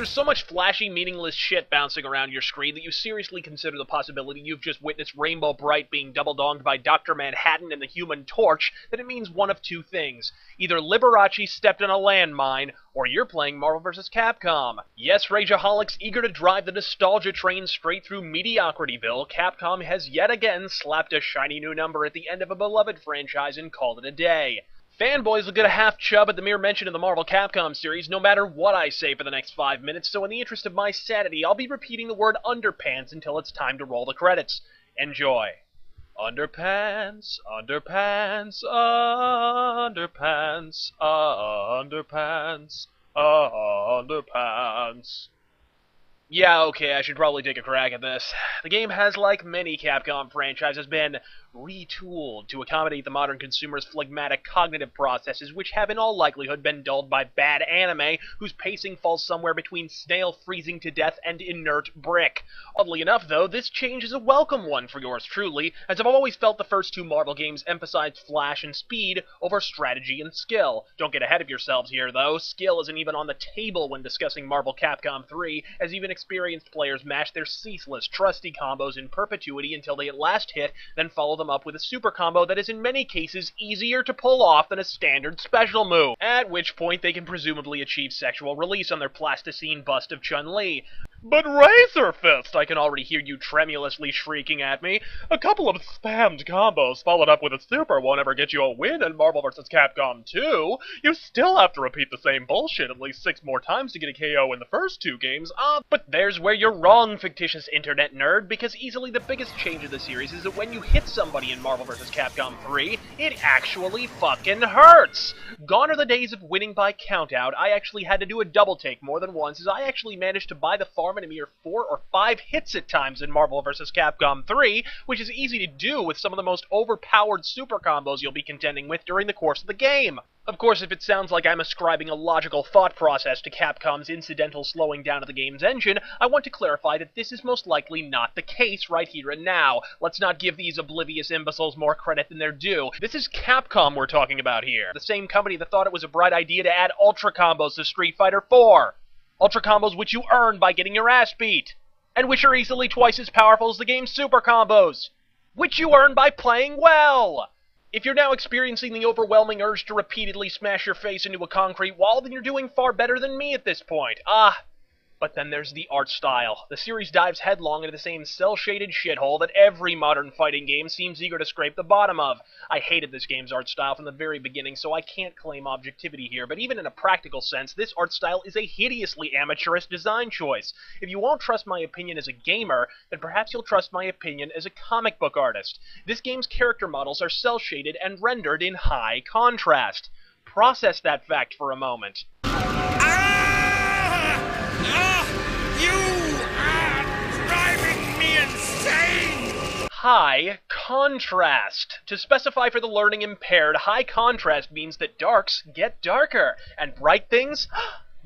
there's so much flashy, meaningless shit bouncing around your screen that you seriously consider the possibility you've just witnessed Rainbow Bright being double-donged by Dr. Manhattan and the Human Torch, then it means one of two things. Either Liberace stepped on a landmine, or you're playing Marvel vs. Capcom. Yes, Rageaholics eager to drive the nostalgia train straight through mediocrityville, Capcom has yet again slapped a shiny new number at the end of a beloved franchise and called it a day. Fanboys will get a half chub at the mere mention of the Marvel Capcom series no matter what I say for the next 5 minutes, so in the interest of my sanity, I'll be repeating the word underpants until it's time to roll the credits. Enjoy. Underpants, underpants, underpants, underpants, underpants. Yeah, okay, I should probably take a crack at this. The game has, like many Capcom franchises, been retooled to accommodate the modern consumer's phlegmatic cognitive processes, which have in all likelihood been dulled by bad anime, whose pacing falls somewhere between snail freezing to death and inert brick. Oddly enough, though, this change is a welcome one for yours truly, as I've always felt the first two Marvel games emphasized flash and speed over strategy and skill. Don't get ahead of yourselves here, though. Skill isn't even on the table when discussing Marvel Capcom 3, as even experienced players mash their ceaseless, trusty combos in perpetuity until they at last hit, then follow them up with a super combo that is in many cases easier to pull off than a standard special move, at which point they can presumably achieve sexual release on their plasticine bust of Chun-Li. But RazörFist, I can already hear you tremulously shrieking at me. A couple of spammed combos followed up with a super won't ever get you a win in Marvel vs. Capcom 2. You still have to repeat the same bullshit at least 6 more times to get a KO in the first 2 games. But there's where you're wrong, fictitious internet nerd, because easily the biggest change of the series is that when you hit somebody in Marvel vs. Capcom 3, it actually fucking hurts! Gone are the days of winning by countout. I actually had to do a double take more than once, as I actually managed to buy the farm in a mere 4 or 5 hits at times in Marvel vs. Capcom 3, which is easy to do with some of the most overpowered super combos you'll be contending with during the course of the game. Of course, if it sounds like I'm ascribing a logical thought process to Capcom's incidental slowing down of the game's engine, I want to clarify that this is most likely not the case right here and now. Let's not give these oblivious imbeciles more credit than they're due. This is Capcom we're talking about here, the same company that thought it was a bright idea to add Ultra Combos to Street Fighter 4. Ultra Combos which you earn by getting your ass beat, and which are easily twice as powerful as the game's Super Combos, which you earn by playing well. If you're now experiencing the overwhelming urge to repeatedly smash your face into a concrete wall, then you're doing far better than me at this point. But then there's the art style. The series dives headlong into the same cel-shaded shithole that every modern fighting game seems eager to scrape the bottom of. I hated this game's art style from the very beginning, so I can't claim objectivity here, but even in a practical sense, this art style is a hideously amateurish design choice. If you won't trust my opinion as a gamer, then perhaps you'll trust my opinion as a comic book artist. This game's character models are cel-shaded and rendered in high contrast. Process that fact for a moment. You are driving me insane! High contrast. To specify for the learning impaired, high contrast means that darks get darker, and bright things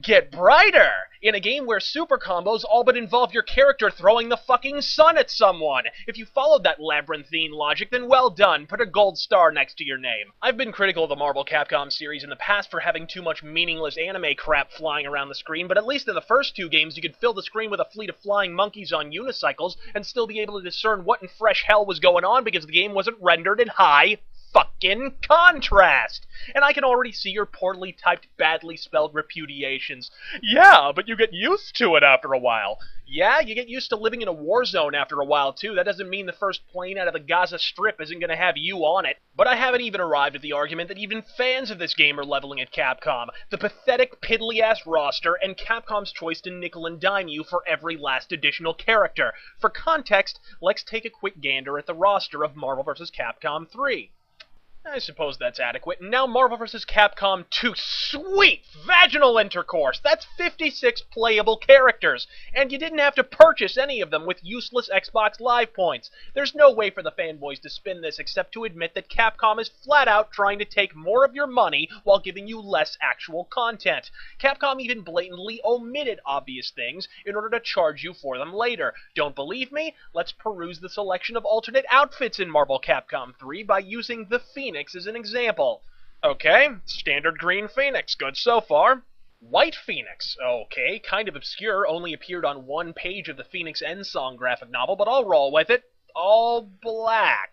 get brighter! In a game where super combos all but involve your character throwing the fucking sun at someone! If you followed that labyrinthine logic, then well done, put a gold star next to your name. I've been critical of the Marvel Capcom series in the past for having too much meaningless anime crap flying around the screen, but at least in the first 2 games you could fill the screen with a fleet of flying monkeys on unicycles and still be able to discern what in fresh hell was going on because the game wasn't rendered in high fucking contrast! And I can already see your poorly typed, badly spelled repudiations. Yeah, but you get used to it after a while. Yeah, you get used to living in a war zone after a while, too. That doesn't mean the first plane out of the Gaza Strip isn't going to have you on it. But I haven't even arrived at the argument that even fans of this game are leveling at Capcom. The pathetic, piddly-ass roster, and Capcom's choice to nickel and dime you for every last additional character. For context, let's take a quick gander at the roster of Marvel vs. Capcom 3. I suppose that's adequate. And now Marvel vs. Capcom 2. Sweet! Vaginal intercourse! That's 56 playable characters! And you didn't have to purchase any of them with useless Xbox Live points. There's no way for the fanboys to spin this except to admit that Capcom is flat out trying to take more of your money while giving you less actual content. Capcom even blatantly omitted obvious things in order to charge you for them later. Don't believe me? Let's peruse the selection of alternate outfits in Marvel Capcom 3 by using the Phoenix as an example. Okay, standard green Phoenix, good so far. White Phoenix. Okay, kind of obscure, only appeared on one page of the Phoenix Endsong graphic novel, but I'll roll with it. All black.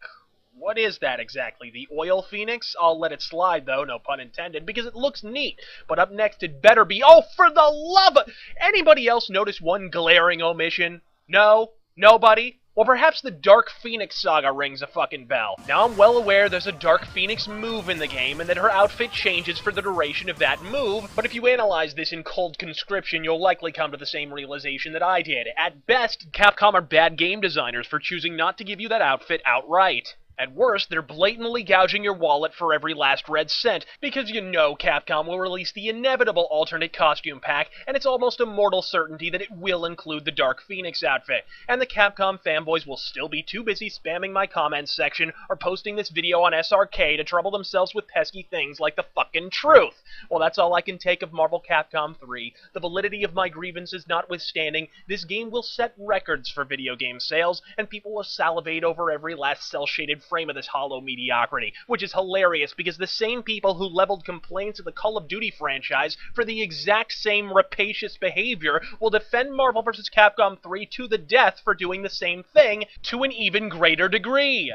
What is that exactly? The Oil Phoenix? I'll let it slide, though, no pun intended, because it looks neat. But up next, it better be... Oh, for the love of... Anybody else notice one glaring omission? No? Nobody? Well, perhaps the Dark Phoenix saga rings a fucking bell. Now, I'm well aware there's a Dark Phoenix move in the game, and that her outfit changes for the duration of that move, but if you analyze this in cold conscription, you'll likely come to the same realization that I did. At best, Capcom are bad game designers for choosing not to give you that outfit outright. At worst, they're blatantly gouging your wallet for every last red cent, because you know Capcom will release the inevitable alternate costume pack, and it's almost a mortal certainty that it will include the Dark Phoenix outfit, and the Capcom fanboys will still be too busy spamming my comments section or posting this video on SRK to trouble themselves with pesky things like the fucking truth. Well, that's all I can take of Marvel Capcom 3. The validity of my grievances notwithstanding, this game will set records for video game sales, and people will salivate over every last cel-shaded frame of this hollow mediocrity, which is hilarious because the same people who leveled complaints of the Call of Duty franchise for the exact same rapacious behavior will defend Marvel vs. Capcom 3 to the death for doing the same thing to an even greater degree.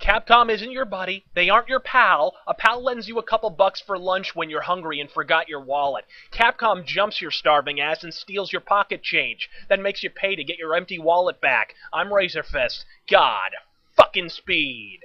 Capcom isn't your buddy, they aren't your pal. A pal lends you a couple bucks for lunch when you're hungry and forgot your wallet. Capcom jumps your starving ass and steals your pocket change, then makes you pay to get your empty wallet back. I'm RazörFist. God fucking speed.